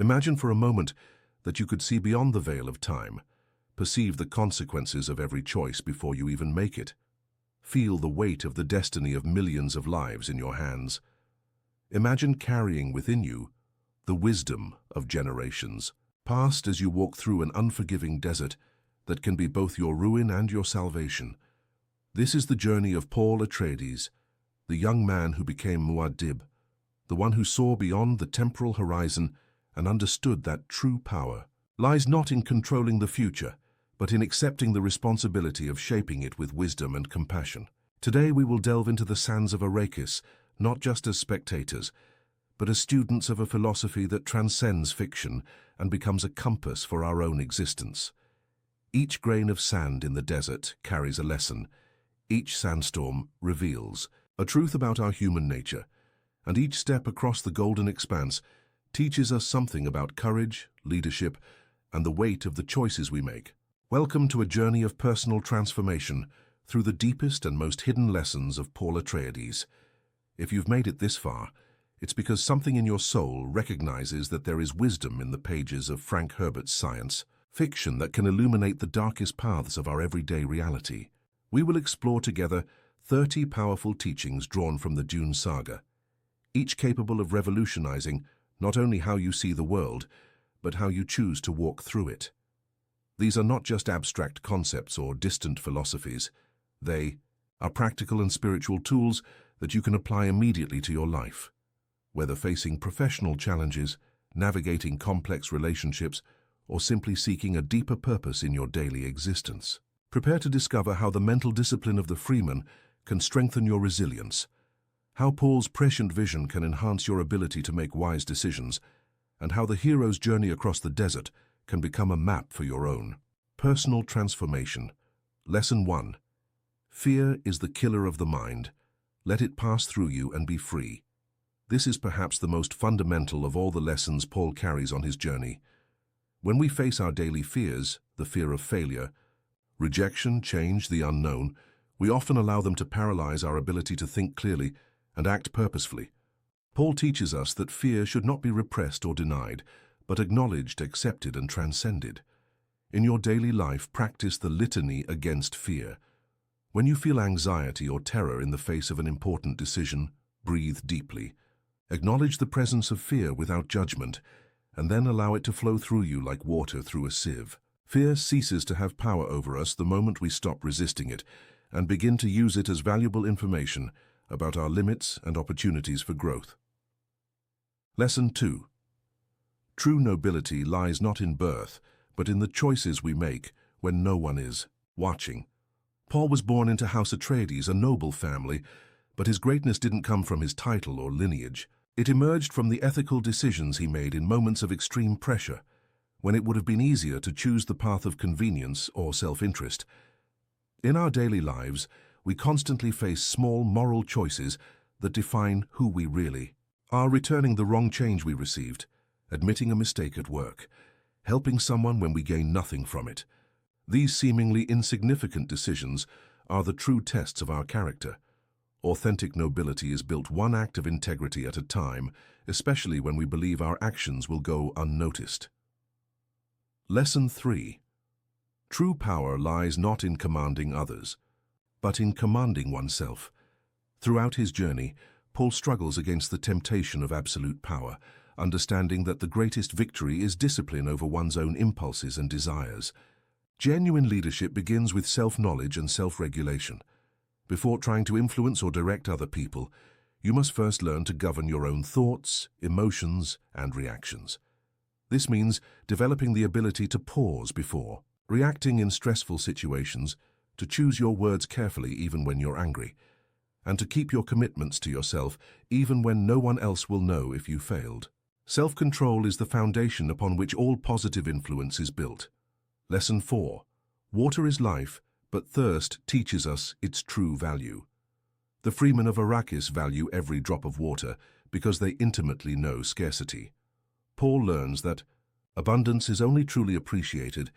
Imagine for a moment that you could see beyond the veil of time, perceive the consequences of every choice before you even make it. Feel the weight of the destiny of millions of lives in your hands. Imagine carrying within you the wisdom of generations, passed as you walk through an unforgiving desert that can be both your ruin and your salvation. This is the journey of Paul Atreides, the young man who became Muad'Dib, the one who saw beyond the temporal horizon and understood that true power lies not in controlling the future, but in accepting the responsibility of shaping it with wisdom and compassion. Today we will delve into the sands of Arrakis, not just as spectators, but as students of a philosophy that transcends fiction and becomes a compass for our own existence. Each grain of sand in the desert carries a lesson. Each sandstorm reveals a truth about our human nature, and each step across the golden expanse teaches us something about courage, leadership, and the weight of the choices we make. Welcome to a journey of personal transformation through the deepest and most hidden lessons of Paul Atreides. If you've made it this far, it's because something in your soul recognizes that there is wisdom in the pages of Frank Herbert's science fiction that can illuminate the darkest paths of our everyday reality. We will explore together 30 powerful teachings drawn from the Dune saga, each capable of revolutionizing not only how you see the world, but how you choose to walk through it. These are not just abstract concepts or distant philosophies. They are practical and spiritual tools that you can apply immediately to your life. Whether facing professional challenges, navigating complex relationships, or simply seeking a deeper purpose in your daily existence. Prepare to discover how the mental discipline of the Freeman can strengthen your resilience, how Paul's prescient vision can enhance your ability to make wise decisions, and how the hero's journey across the desert can become a map for your own. Personal transformation. Lesson 1. Fear is the killer of the mind. Let it pass through you and be free. This is perhaps the most fundamental of all the lessons Paul carries on his journey. When we face our daily fears, the fear of failure, rejection, change, the unknown, we often allow them to paralyze our ability to think clearly and act purposefully. Paul teaches us that fear should not be repressed or denied, but acknowledged, accepted, and transcended. In your daily life, practice the litany against fear. When you feel anxiety or terror in the face of an important decision, breathe deeply. Acknowledge the presence of fear without judgment, and then allow it to flow through you like water through a sieve. Fear ceases to have power over us the moment we stop resisting it and begin to use it as valuable information about our limits and opportunities for growth. Lesson 2. True nobility lies not in birth, but in the choices we make when no one is watching. Paul was born into House Atreides, a noble family, but his greatness didn't come from his title or lineage. It emerged from the ethical decisions he made in moments of extreme pressure, when it would have been easier to choose the path of convenience or self-interest. In our daily lives, we constantly face small moral choices that define who we really are. Returning the wrong change we received, admitting a mistake at work, helping someone when we gain nothing from it. These seemingly insignificant decisions are the true tests of our character. Authentic nobility is built one act of integrity at a time, especially when we believe our actions will go unnoticed. Lesson 3. True power lies not in commanding others, but in commanding oneself. Throughout his journey, Paul struggles against the temptation of absolute power, understanding that the greatest victory is discipline over one's own impulses and desires. Genuine leadership begins with self-knowledge and self-regulation. Before trying to influence or direct other people, you must first learn to govern your own thoughts, emotions, and reactions. This means developing the ability to pause before reacting in stressful situations, to choose your words carefully even when you're angry, and to keep your commitments to yourself even when no one else will know if you failed. Self-control is the foundation upon which all positive influence is built. Lesson 4. Water is life, but thirst teaches us its true value. The freemen of Arrakis value every drop of water because they intimately know scarcity. Paul learns that abundance is only truly appreciated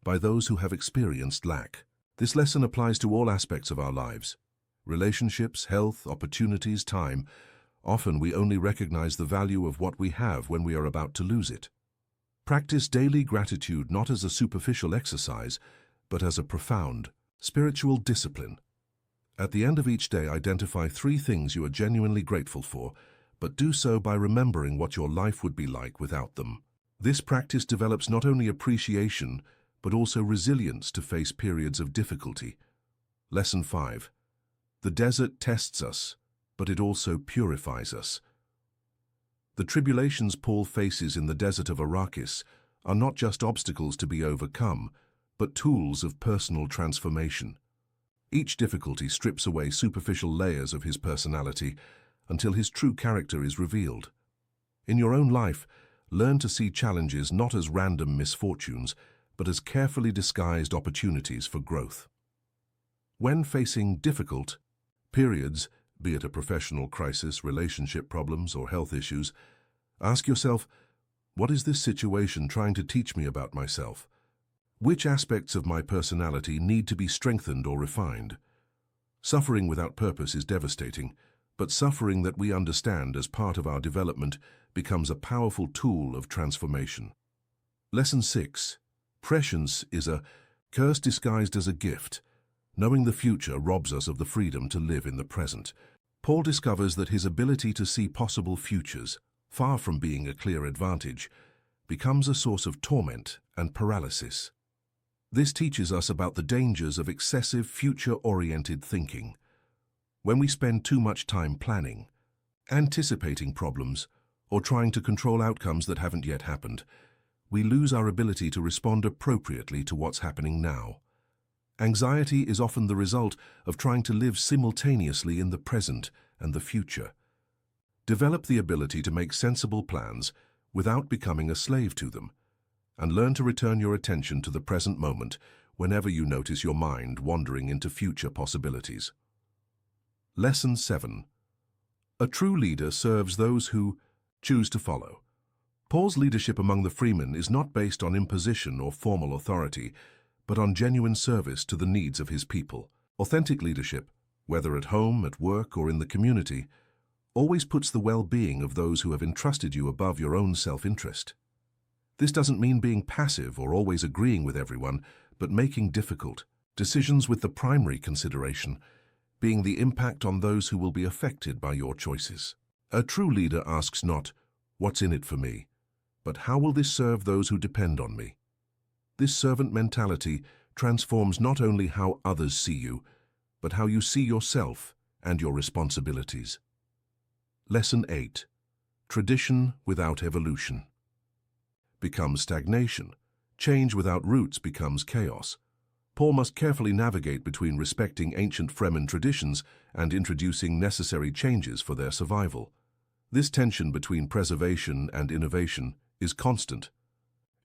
by those who have experienced lack. This lesson applies to all aspects of our lives. Relationships, health, opportunities, time. Often we only recognize the value of what we have when we are about to lose it. Practice daily gratitude not as a superficial exercise, but as a profound, spiritual discipline. At the end of each day, identify 3 things you are genuinely grateful for, but do so by remembering what your life would be like without them. This practice develops not only appreciation, but also resilience to face periods of difficulty. Lesson 5. The desert tests us, but it also purifies us. The tribulations Paul faces in the desert of Arrakis are not just obstacles to be overcome, but tools of personal transformation. Each difficulty strips away superficial layers of his personality until his true character is revealed. In your own life, learn to see challenges not as random misfortunes, but as carefully disguised opportunities for growth. When facing difficult periods, be it a professional crisis, relationship problems, or health issues, ask yourself, what is this situation trying to teach me about myself? Which aspects of my personality need to be strengthened or refined? Suffering without purpose is devastating, but suffering that we understand as part of our development becomes a powerful tool of transformation. Lesson 6. Prescience is a curse disguised as a gift. Knowing the future robs us of the freedom to live in the present. Paul discovers that his ability to see possible futures, far from being a clear advantage, becomes a source of torment and paralysis. This teaches us about the dangers of excessive future-oriented thinking. When we spend too much time planning, anticipating problems, or trying to control outcomes that haven't yet happened, we lose our ability to respond appropriately to what's happening now. Anxiety is often the result of trying to live simultaneously in the present and the future. Develop the ability to make sensible plans without becoming a slave to them, and learn to return your attention to the present moment whenever you notice your mind wandering into future possibilities. Lesson 7. A true leader serves those who choose to follow. Paul's leadership among the freemen is not based on imposition or formal authority, but on genuine service to the needs of his people. Authentic leadership, whether at home, at work, or in the community, always puts the well-being of those who have entrusted you above your own self-interest. This doesn't mean being passive or always agreeing with everyone, but making difficult decisions with the primary consideration being the impact on those who will be affected by your choices. A true leader asks not, "What's in it for me?" but "How will this serve those who depend on me?" This servant mentality transforms not only how others see you, but how you see yourself and your responsibilities. Lesson 8. Tradition without evolution becomes stagnation. Change without roots becomes chaos. Paul must carefully navigate between respecting ancient Fremen traditions and introducing necessary changes for their survival. This tension between preservation and innovation is constant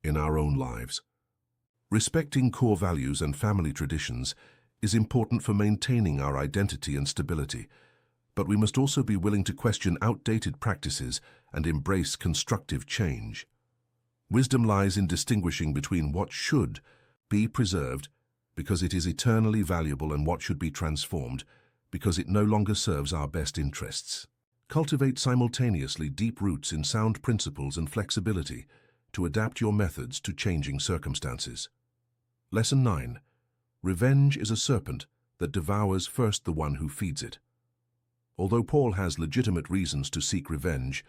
in our own lives. Respecting core values and family traditions is important for maintaining our identity and stability, but we must also be willing to question outdated practices and embrace constructive change. Wisdom lies in distinguishing between what should be preserved because it is eternally valuable and what should be transformed because it no longer serves our best interests. Cultivate simultaneously deep roots in sound principles and flexibility to adapt your methods to changing circumstances. Lesson 9. Revenge is a serpent that devours first the one who feeds it. Although Paul has legitimate reasons to seek revenge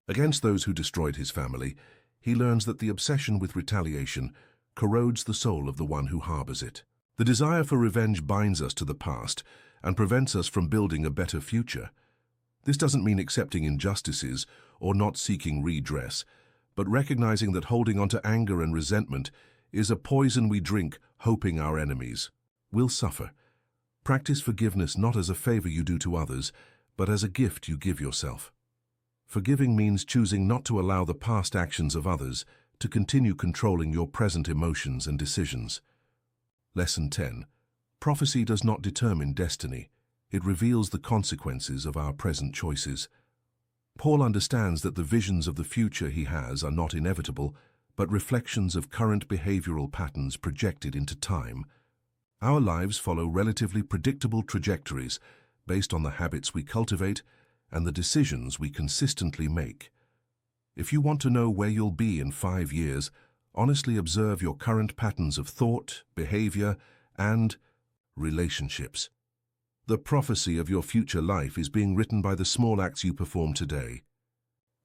against those who destroyed his family, he learns that the obsession with retaliation corrodes the soul of the one who harbors it. The desire for revenge binds us to the past and prevents us from building a better future. This doesn't mean accepting injustices or not seeking redress, but recognizing that holding on to anger and resentment is a poison we drink, hoping our enemies will suffer. Practice forgiveness not as a favor you do to others, but as a gift you give yourself. Forgiving means choosing not to allow the past actions of others to continue controlling your present emotions and decisions. Lesson 10. Prophecy does not determine destiny. It reveals the consequences of our present choices. Paul understands that the visions of the future he has are not inevitable, but reflections of current behavioral patterns projected into time. Our lives follow relatively predictable trajectories based on the habits we cultivate and the decisions we consistently make. If you want to know where you'll be in 5 years, honestly observe your current patterns of thought, behavior, and relationships. The prophecy of your future life is being written by the small acts you perform today.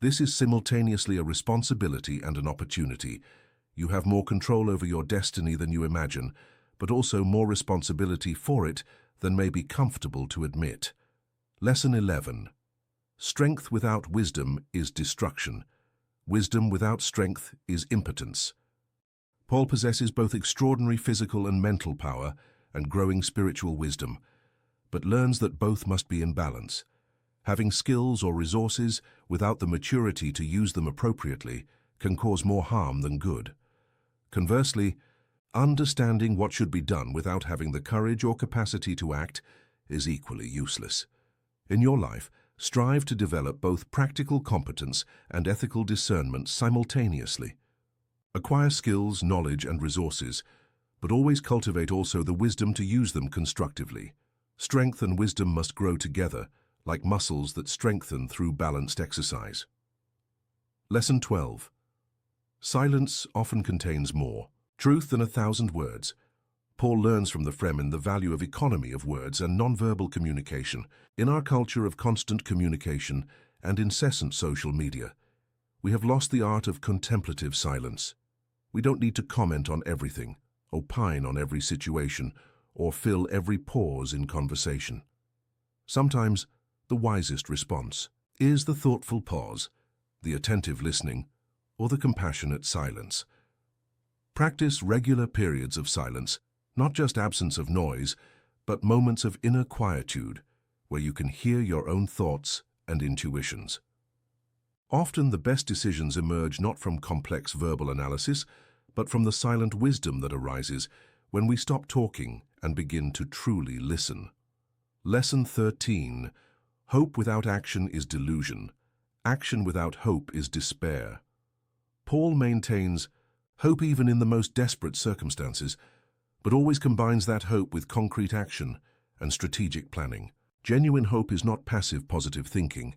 This is simultaneously a responsibility and an opportunity. You have more control over your destiny than you imagine, but also more responsibility for it than may be comfortable to admit. Lesson 11. Strength without wisdom is destruction. Wisdom without strength is impotence. Paul possesses both extraordinary physical and mental power and growing spiritual wisdom, but learns that both must be in balance. Having skills or resources without the maturity to use them appropriately can cause more harm than good. Conversely, understanding what should be done without having the courage or capacity to act is equally useless. In your life, strive to develop both practical competence and ethical discernment simultaneously. Acquire skills, knowledge, and resources, but always cultivate also the wisdom to use them constructively. Strength and wisdom must grow together, like muscles that strengthen through balanced exercise. Lesson 12. Silence often contains more truth than 1,000 words. Paul learns from the Fremen the value of economy of words and nonverbal communication. In our culture of constant communication and incessant social media, we have lost the art of contemplative silence. We don't need to comment on everything, opine on every situation, or fill every pause in conversation. Sometimes, the wisest response is the thoughtful pause, the attentive listening, or the compassionate silence. Practice regular periods of silence, not just absence of noise, but moments of inner quietude, where you can hear your own thoughts and intuitions. Often the best decisions emerge not from complex verbal analysis, but from the silent wisdom that arises when we stop talking and begin to truly listen. Lesson 13. Hope without action is delusion. Action without hope is despair. Paul maintains hope even in the most desperate circumstances, but always combines that hope with concrete action and strategic planning. Genuine hope is not passive positive thinking,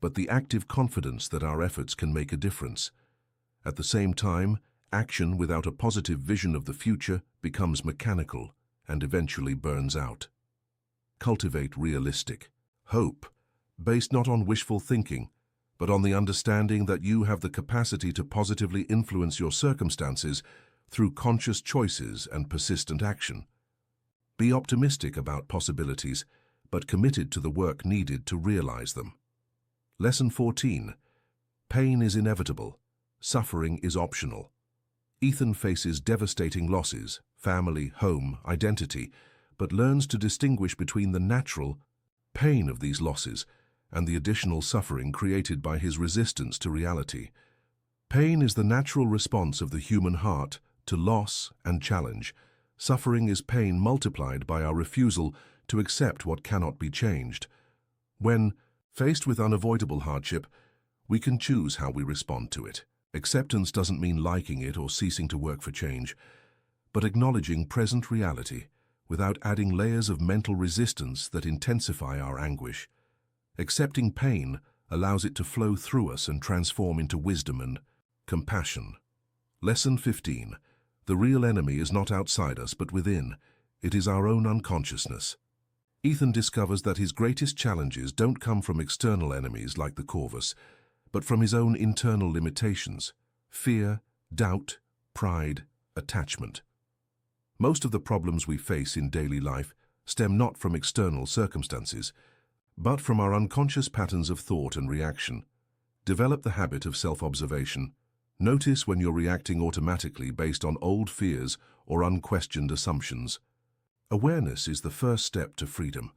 but the active confidence that our efforts can make a difference. At the same time, action without a positive vision of the future becomes mechanical and eventually burns out. Cultivate realistic hope, based not on wishful thinking, but on the understanding that you have the capacity to positively influence your circumstances through conscious choices and persistent action. Be optimistic about possibilities, but committed to the work needed to realize them. Lesson 14. Pain is inevitable. Suffering is optional. Ethan faces devastating losses, family, home, identity, but learns to distinguish between the natural pain of these losses and the additional suffering created by his resistance to reality. Pain is the natural response of the human heart to loss and challenge. Suffering is pain multiplied by our refusal to accept what cannot be changed. When faced with unavoidable hardship, we can choose how we respond to it. Acceptance doesn't mean liking it or ceasing to work for change, but acknowledging present reality without adding layers of mental resistance that intensify our anguish. Accepting pain allows it to flow through us and transform into wisdom and compassion. Lesson 15. The real enemy is not outside us but within. It is our own unconsciousness. Ethan discovers that his greatest challenges don't come from external enemies like the Corvus, but from his own internal limitations: fear, doubt, pride, attachment. Most of the problems we face in daily life stem not from external circumstances, but from our unconscious patterns of thought and reaction. Develop the habit of self-observation. Notice when you're reacting automatically based on old fears or unquestioned assumptions. Awareness is the first step to freedom.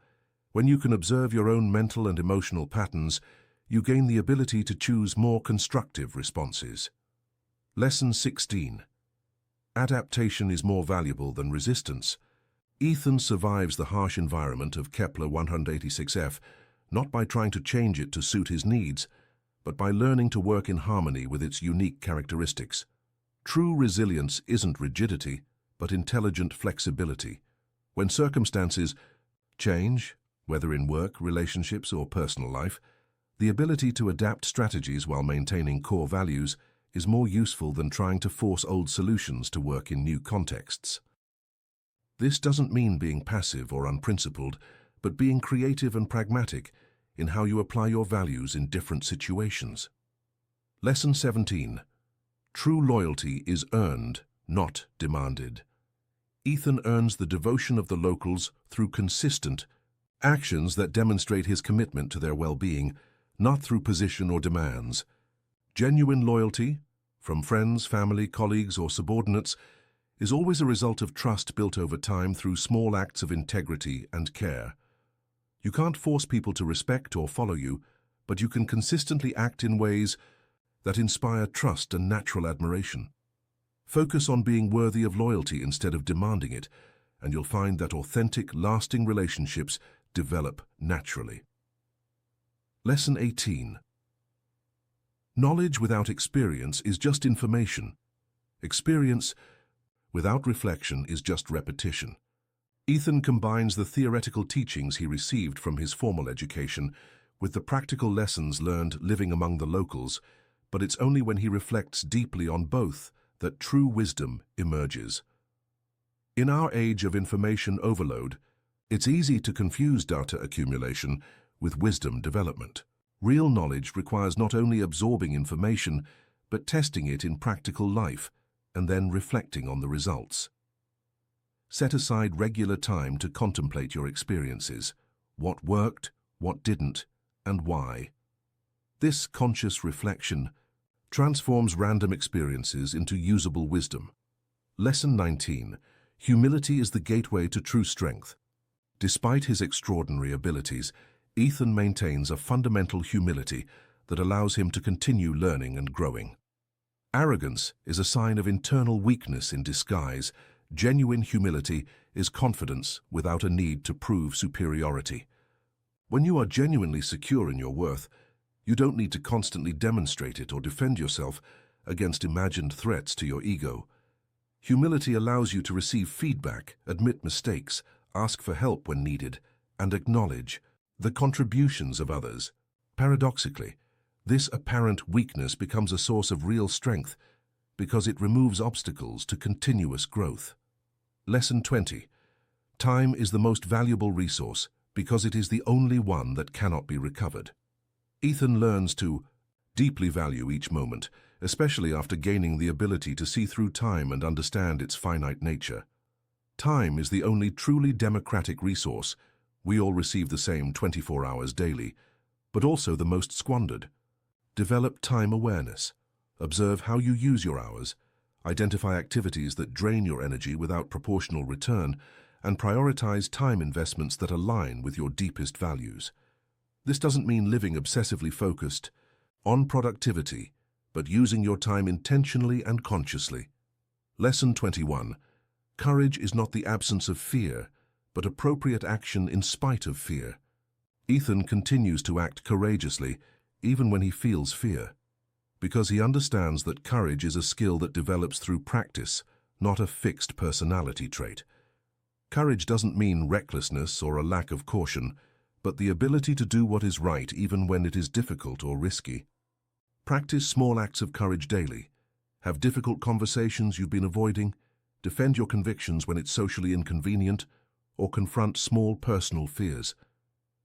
When you can observe your own mental and emotional patterns, you gain the ability to choose more constructive responses. Lesson 16. Adaptation is more valuable than resistance. Ethan survives the harsh environment of Kepler 186f, not by trying to change it to suit his needs, but by learning to work in harmony with its unique characteristics. True resilience isn't rigidity, but intelligent flexibility. When circumstances change, whether in work, relationships, or personal life, The ability to adapt strategies while maintaining core values is more useful than trying to force old solutions to work in new contexts. This doesn't mean being passive or unprincipled, but being creative and pragmatic in how you apply your values in different situations. Lesson 17. True loyalty is earned, not demanded. Ethan earns the devotion of the locals through consistent actions that demonstrate his commitment to their well-being, not through position or demands. Genuine loyalty, from friends, family, colleagues, or subordinates, is always a result of trust built over time through small acts of integrity and care. You can't force people to respect or follow you, but you can consistently act in ways that inspire trust and natural admiration. Focus on being worthy of loyalty instead of demanding it, and you'll find that authentic, lasting relationships develop naturally. Lesson 18. Knowledge without experience is just information. Experience without reflection is just repetition. Ethan combines the theoretical teachings he received from his formal education with the practical lessons learned living among the locals, but it's only when he reflects deeply on both that true wisdom emerges. In our age of information overload, it's easy to confuse data accumulation with wisdom development. Real knowledge requires not only absorbing information, but testing it in practical life and then reflecting on the results. Set aside regular time to contemplate your experiences, what worked, what didn't, and why. This conscious reflection transforms random experiences into usable wisdom. Lesson 19. Humility is the gateway to true strength. Despite his extraordinary abilities, Ethan maintains a fundamental humility that allows him to continue learning and growing. Arrogance is a sign of internal weakness in disguise. Genuine humility is confidence without a need to prove superiority. When you are genuinely secure in your worth, you don't need to constantly demonstrate it or defend yourself against imagined threats to your ego. Humility allows you to receive feedback, admit mistakes, ask for help when needed, and acknowledge the contributions of others. Paradoxically, this apparent weakness becomes a source of real strength because it removes obstacles to continuous growth. Lesson 20. Time is the most valuable resource because it is the only one that cannot be recovered. Ethan learns to deeply value each moment, especially after gaining the ability to see through time and understand its finite nature. Time is the only truly democratic resource. We all receive the same 24 hours daily, but also the most squandered. Develop time awareness. Observe how you use your hours. Identify activities that drain your energy without proportional return, and prioritize time investments that align with your deepest values. This doesn't mean living obsessively focused on productivity, but using your time intentionally and consciously. Lesson 21. Courage is not the absence of fear, but appropriate action in spite of fear. Ethan continues to act courageously even when he feels fear, because he understands that courage is a skill that develops through practice, not a fixed personality trait. Courage doesn't mean recklessness or a lack of caution, but the ability to do what is right even when it is difficult or risky. Practice small acts of courage daily. Have difficult conversations you've been avoiding, defend your convictions when it's socially inconvenient, or confront small personal fears.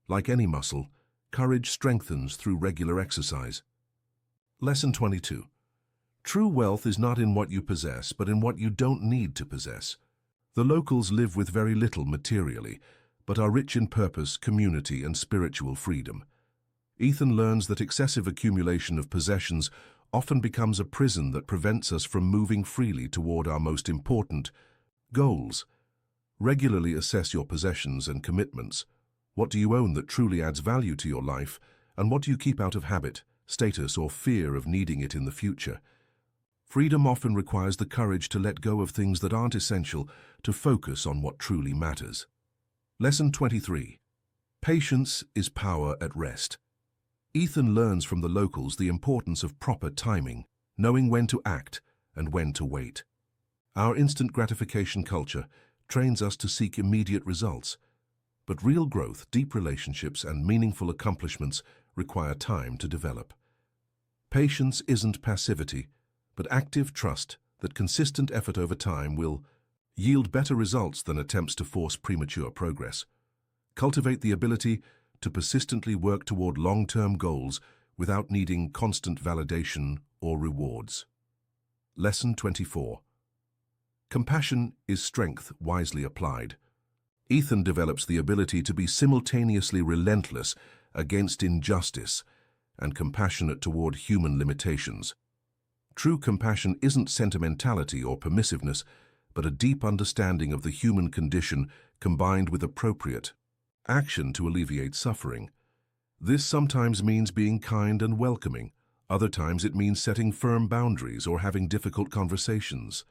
Like any muscle, courage strengthens through regular exercise. Lesson 22. True wealth is not in what you possess, but in what you don't need to possess. The locals live with very little materially, but are rich in purpose, community, and spiritual freedom. Ethan learns that excessive accumulation of possessions often becomes a prison that prevents us from moving freely toward our most important goals. Regularly assess your possessions and commitments. What do you own that truly adds value to your life, and what do you keep out of habit, status, or fear of needing it in the future? Freedom often requires the courage to let go of things that aren't essential to focus on what truly matters. Lesson 23. Patience is power at rest. Ethan learns from the locals the importance of proper timing, knowing when to act and when to wait. Our instant gratification culture trains us to seek immediate results, but real growth, deep relationships, and meaningful accomplishments require time to develop. Patience isn't passivity, but active trust that consistent effort over time will yield better results than attempts to force premature progress. Cultivate the ability to persistently work toward long-term goals without needing constant validation or rewards. Lesson 24. Compassion is strength wisely applied. Ethan develops the ability to be simultaneously relentless against injustice and compassionate toward human limitations. True compassion isn't sentimentality or permissiveness, but a deep understanding of the human condition combined with appropriate action to alleviate suffering. This sometimes means being kind and welcoming. Other times it means setting firm boundaries or having difficult conversations.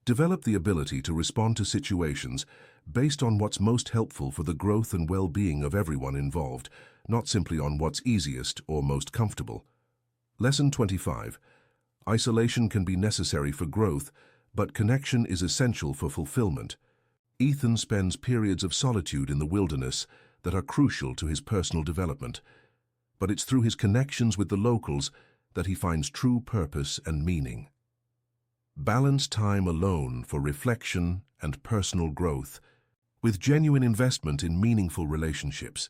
Develop the ability to respond to situations based on what's most helpful for the growth and well-being of everyone involved, not simply on what's easiest or most comfortable. Lesson 25. Isolation can be necessary for growth, but connection is essential for fulfillment. Ethan spends periods of solitude in the wilderness that are crucial to his personal development, but it's through his connections with the locals that he finds true purpose and meaning. Balance time alone for reflection and personal growth with genuine investment in meaningful relationships.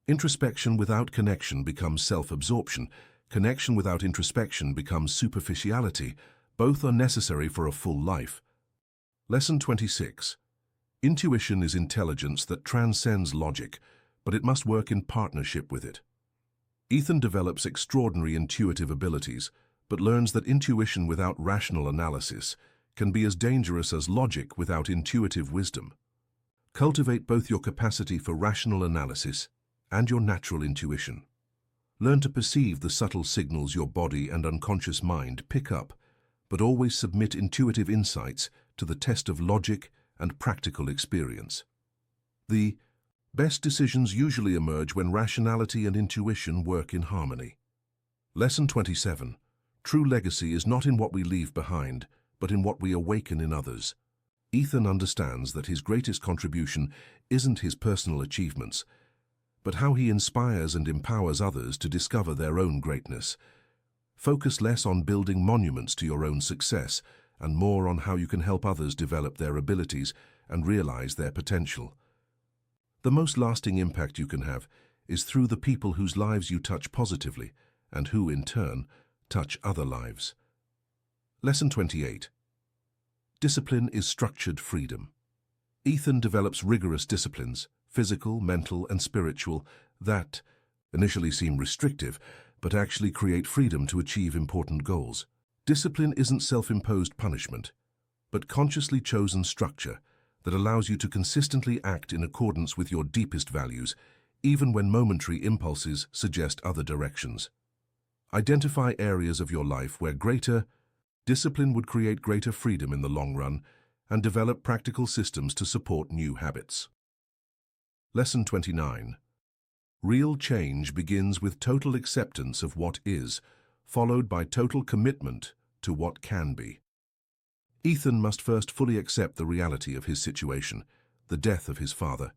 Introspection without connection becomes self-absorption. Connection without introspection becomes superficiality. Both are necessary for a full life. Lesson 26. Intuition is intelligence that transcends logic, but it must work in partnership with it. Ethan develops extraordinary intuitive abilities, but learns that intuition without rational analysis can be as dangerous as logic without intuitive wisdom. Cultivate both your capacity for rational analysis and your natural intuition. Learn to perceive the subtle signals your body and unconscious mind pick up, but always submit intuitive insights to the test of logic and practical experience. The best decisions usually emerge when rationality and intuition work in harmony. Lesson 27. True legacy is not in what we leave behind, but in what we awaken in others. Ethan understands that his greatest contribution isn't his personal achievements, but how he inspires and empowers others to discover their own greatness. Focus less on building monuments to your own success and more on how you can help others develop their abilities and realize their potential. The most lasting impact you can have is through the people whose lives you touch positively and who, in turn, touch other lives. Lesson 28. Discipline is structured freedom. Ethan develops rigorous disciplines, physical, mental, and spiritual, that initially seem restrictive, but actually create freedom to achieve important goals. Discipline isn't self-imposed punishment, but consciously chosen structure that allows you to consistently act in accordance with your deepest values, even when momentary impulses suggest other directions. Identify areas of your life where greater discipline would create greater freedom in the long run, and develop practical systems to support new habits. Lesson 29. Real change begins with total acceptance of what is, followed by total commitment to what can be. Ethan must first fully accept the reality of his situation, the death of his father,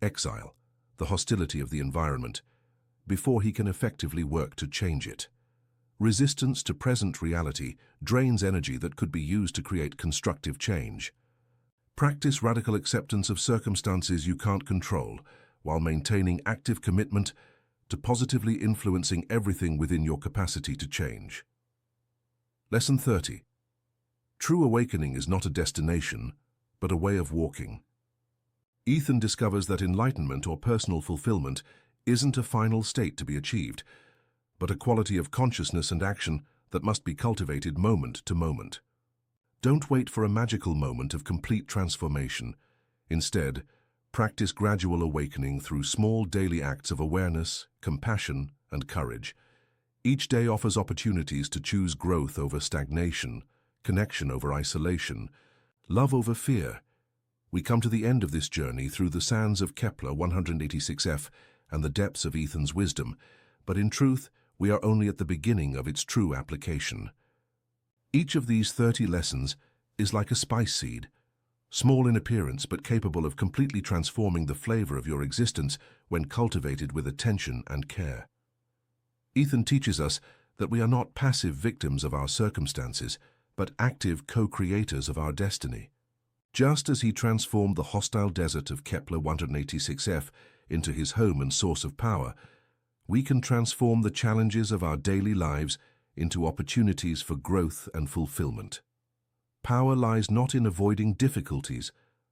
exile, the hostility of the environment, before he can effectively work to change it. Resistance to present reality drains energy that could be used to create constructive change. Practice radical acceptance of circumstances you can't control, while maintaining active commitment to positively influencing everything within your capacity to change. Lesson 30. True awakening is not a destination, but a way of walking. Ethan discovers that enlightenment or personal fulfillment isn't a final state to be achieved, but a quality of consciousness and action that must be cultivated moment to moment. Don't wait for a magical moment of complete transformation. Instead, practice gradual awakening through small daily acts of awareness, compassion, and courage. Each day offers opportunities to choose growth over stagnation, connection over isolation, love over fear. We come to the end of this journey through the sands of Kepler 186f and the depths of Ethan's wisdom, but in truth, we are only at the beginning of its true application. Each of these 30 lessons is like a spice seed, small in appearance but capable of completely transforming the flavor of your existence when cultivated with attention and care. Ethan teaches us that we are not passive victims of our circumstances, but active co-creators of our destiny. Just as he transformed the hostile desert of Kepler 186f into his home and source of power, we can transform the challenges of our daily lives into opportunities for growth and fulfillment. Power lies not in avoiding difficulties,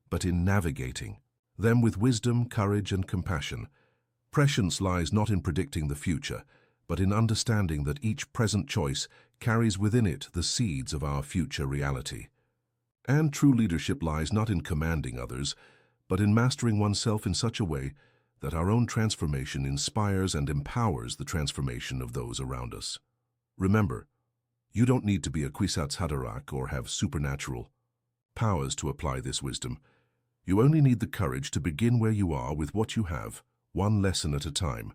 but in navigating them with wisdom, courage, and compassion. Prescience lies not in predicting the future, but in understanding that each present choice carries within it the seeds of our future reality. And true leadership lies not in commanding others, but in mastering oneself in such a way that our own transformation inspires and empowers the transformation of those around us. Remember, you don't need to be a Kwisatz Haderach or have supernatural powers to apply this wisdom. You only need the courage to begin where you are with what you have, one lesson at a time.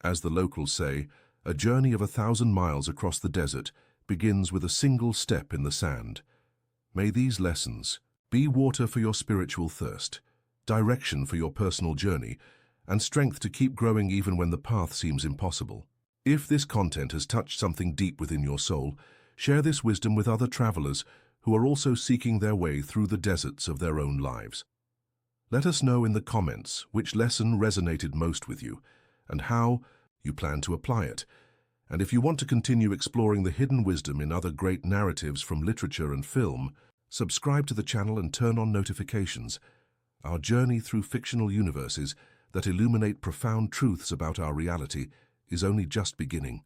As the locals say, a journey of 1,000 miles across the desert begins with a single step in the sand. May these lessons be water for your spiritual thirst, direction for your personal journey, and strength to keep growing even when the path seems impossible. If this content has touched something deep within your soul, share this wisdom with other travelers who are also seeking their way through the deserts of their own lives. Let us know in the comments which lesson resonated most with you and how you plan to apply it. And if you want to continue exploring the hidden wisdom in other great narratives from literature and film, subscribe to the channel and turn on notifications. Our journey through fictional universes that illuminate profound truths about our reality is only just beginning.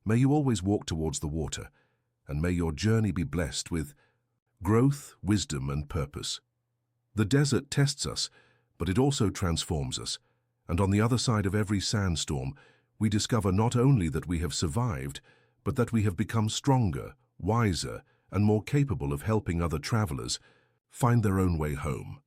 May you always walk towards the water, and may your journey be blessed with growth, wisdom, and purpose. The desert tests us, but it also transforms us, and on the other side of every sandstorm, we discover not only that we have survived, but that we have become stronger, wiser, and more capable of helping other travelers find their own way home.